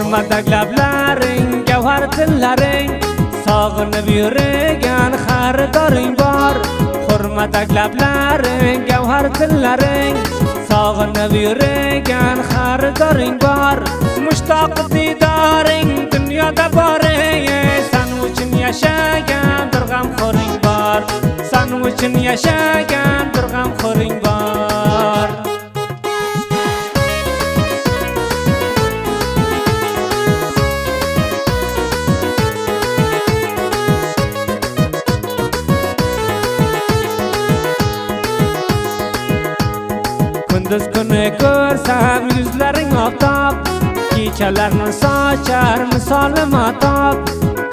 hurmatli lablaring, gavhar tillaring, sog'inib yurgan xaridoring bor. Hurmatli lablaring, gavhar tillaring, sog'inib yurgan xaridoring bor. Mushtoq didoring dunyoda bor, san uchun yashagan bir g'amxo'ring bor. San uchun yashagan bir g'amxo'ring bor. Kunduz kuni ko'rsam yuzlaring oftob, kechalarni sochar misoli matob.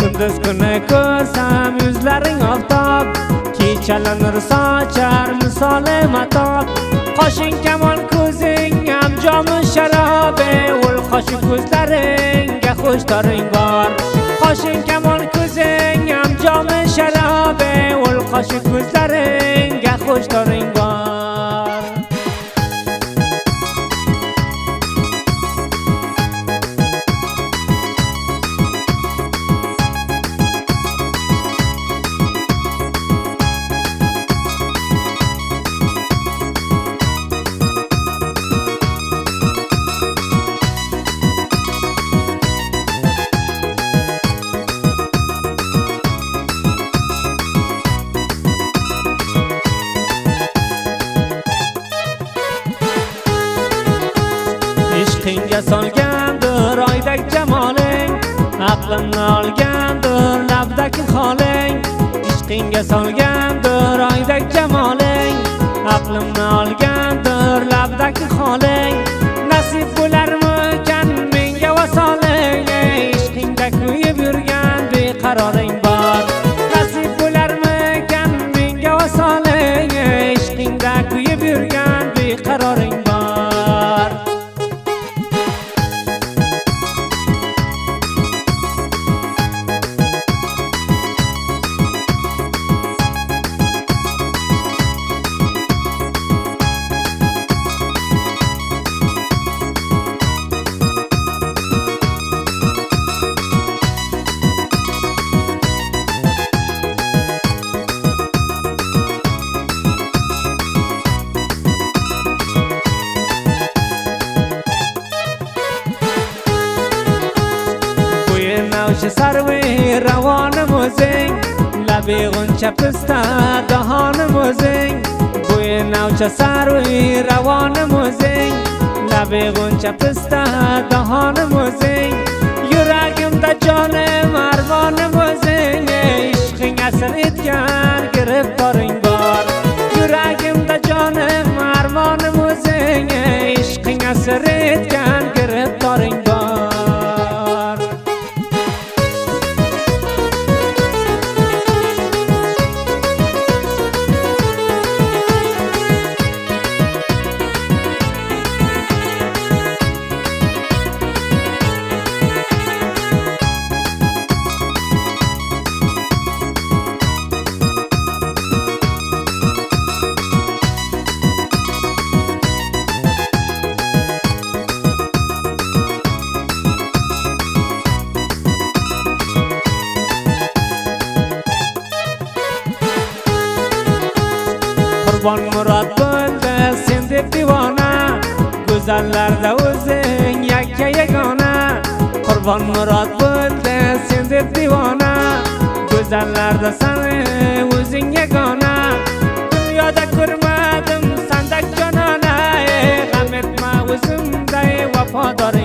Kunduz kuni ko'rsam yuzlaring oftob, kechalarni sochar misoli matob. Qoshing kamon, ko'zing ham jomi sharobe, ul qoshi ko'zlaringga xushdoring bor. Qoshing kamon, ko'zing ham jomi sharobe, ul qoshi ko'zlaringga xushdoring bor. Ishqingga solgandir oydek jamoling, aqlimni olgandir labdagi holing. Ishqingga solgandir oydek jamoling, aqlimni olgandir labdagi holing. Nasib bo'larmikan menga vasoling, ishqingda kuyib yurgan beqaroring bor. Nasib bo'larmikan menga vasoling, ishqingda kuyib yurgan beqaroring bor. Navshi sarvi ravonim o'zing, labi g'uncha pista dahonim o'zing. Bo'yi navcha sarvi ravonim o'zing, labi g'uncha pista dahonim o'zing. Yuragimda jonim armonim o'zing, ishqing asir etgan giriftoring bor. Yuragimda jonim armonim o'zing, ishqing asir etgan giriftoring bor. Qurbon murod bo'ldi sen deb divona, go'zallarda o'zing yakka yagona. Qurbon murod bo'ldi sen deb divona, go'zallarda seni o'zing yagona. Dunyoda ko'rmadim sandak jonona, g'am etma o'zimday vafodor